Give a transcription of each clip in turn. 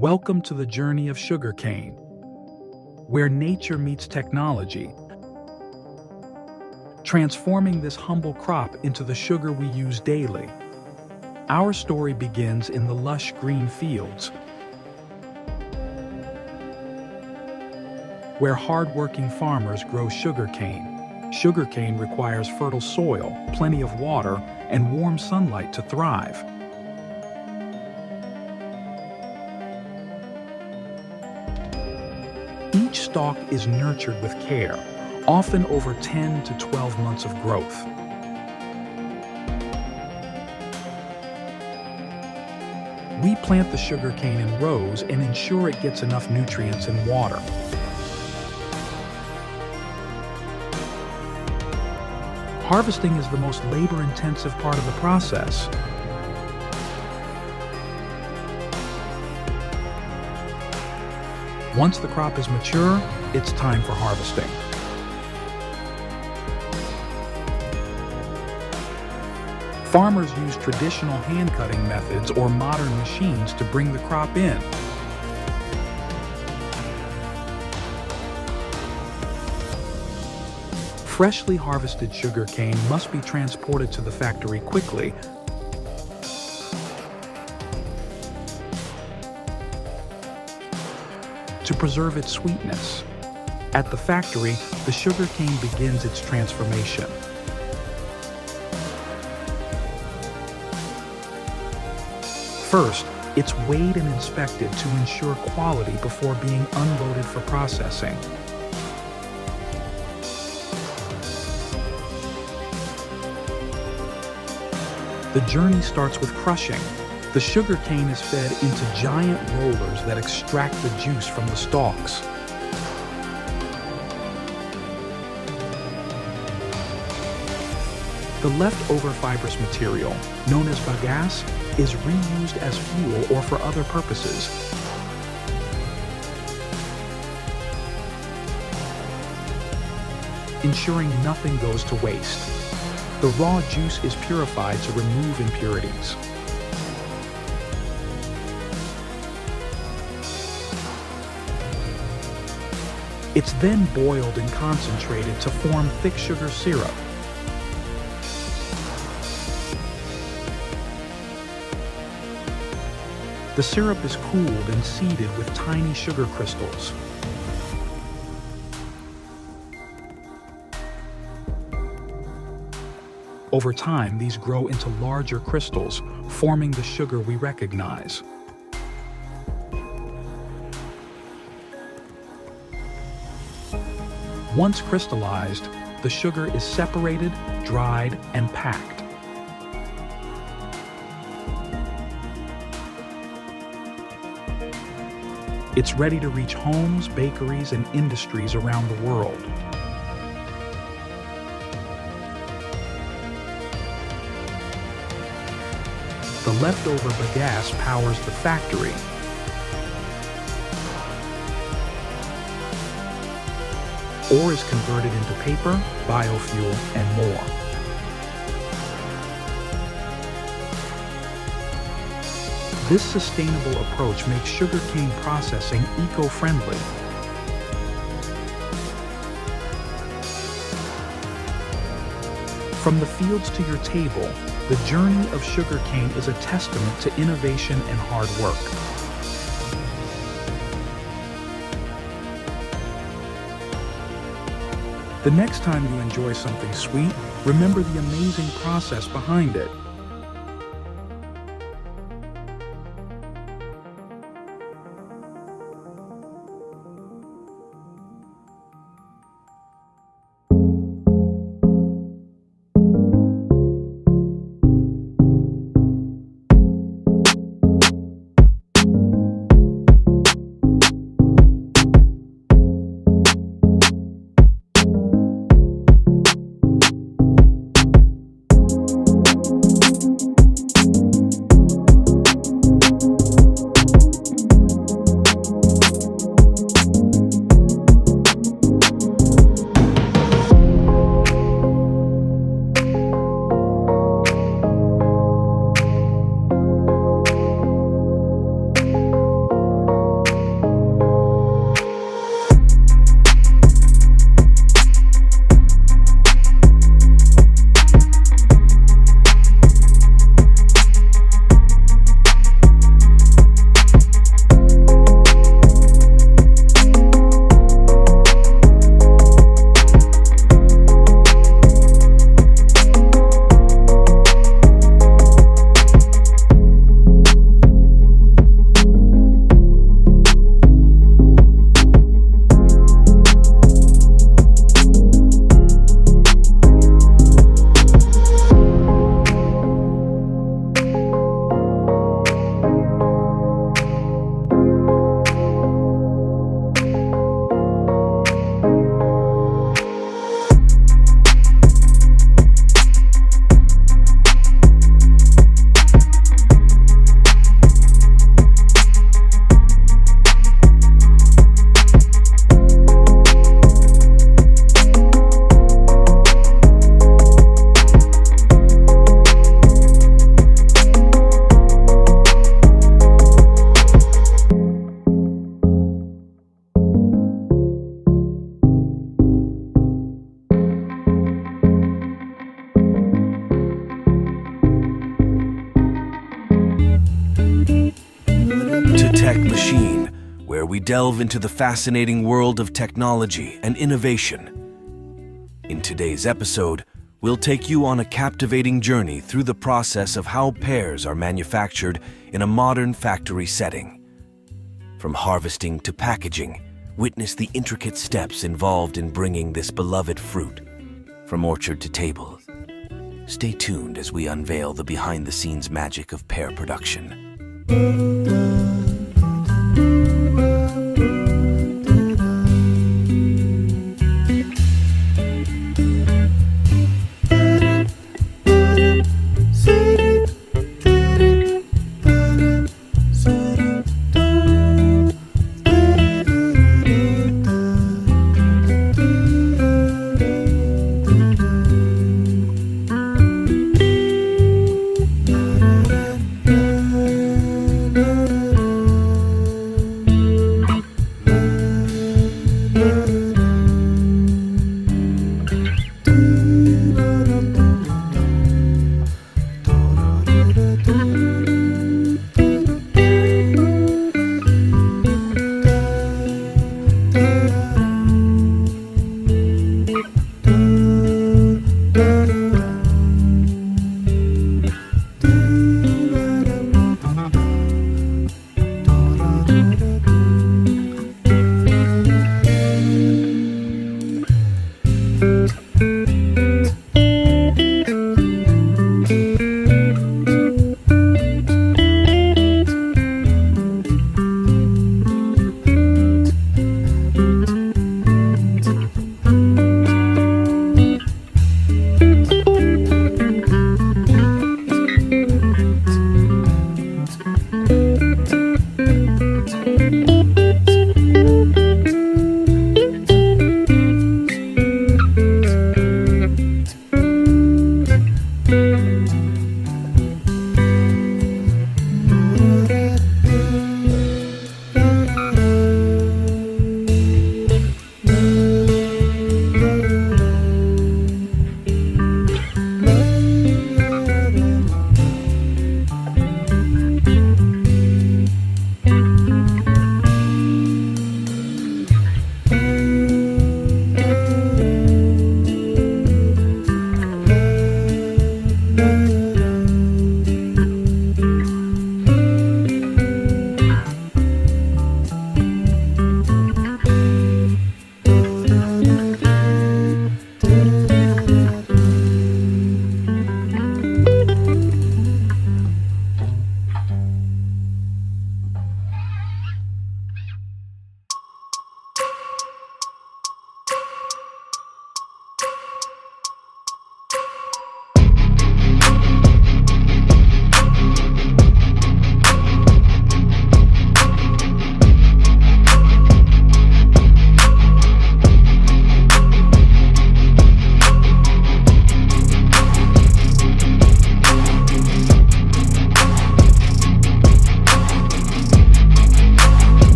Welcome to the journey of sugarcane, where nature meets technology, transforming this humble crop into the sugar we use daily. Our story begins in the lush green fields, where hard-working farmers grow sugarcane. Sugarcane requires fertile soil, plenty of water, and warm sunlight to thrive. Each stalk is nurtured with care, often over 10 to 12 months of growth. We plant the sugarcane in rows and ensure it gets enough nutrients and water. Harvesting is the most labor-intensive part of the process. Once the crop is mature, it's time for harvesting. Farmers use traditional hand-cutting methods or modern machines to bring the crop in. Freshly harvested sugarcane must be transported to the factory quickly. To preserve its sweetness. At the factory, the sugarcane begins its transformation. First, it's weighed and inspected to ensure quality before being unloaded for processing. The journey starts with crushing. The sugarcane is fed into giant rollers that extract the juice from the stalks. The leftover fibrous material, known as bagasse, is reused as fuel or for other purposes. Ensuring nothing goes to waste. The raw juice is purified to remove impurities. It's then boiled and concentrated to form thick sugar syrup. The syrup is cooled and seeded with tiny sugar crystals. Over time, these grow into larger crystals, forming the sugar we recognize. Once crystallized, the sugar is separated, dried, and packed. It's ready to reach homes, bakeries, and industries around the world. The leftover bagasse powers the factory. Ore is converted into paper, biofuel, and more. This sustainable approach makes sugarcane processing eco-friendly. From the fields to your table, the journey of sugarcane is a testament to innovation and hard work. The next time you enjoy something sweet, remember the amazing process behind it. Tech Machine, where we delve into the fascinating world of technology and innovation. In today's episode, we'll take you on a captivating journey through the process of how pears are manufactured in a modern factory setting. From harvesting to packaging, witness the intricate steps involved in bringing this beloved fruit from orchard to table. Stay tuned as we unveil the behind-the-scenes magic of pear production.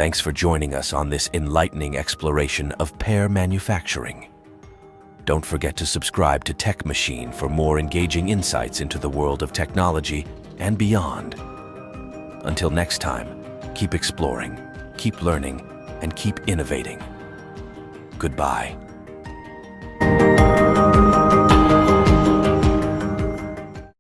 Thanks for joining us on this enlightening exploration of pear manufacturing. Don't forget to subscribe to Tech Machine for more engaging insights into the world of technology and beyond. Until next time, keep exploring, keep learning, and keep innovating. Goodbye.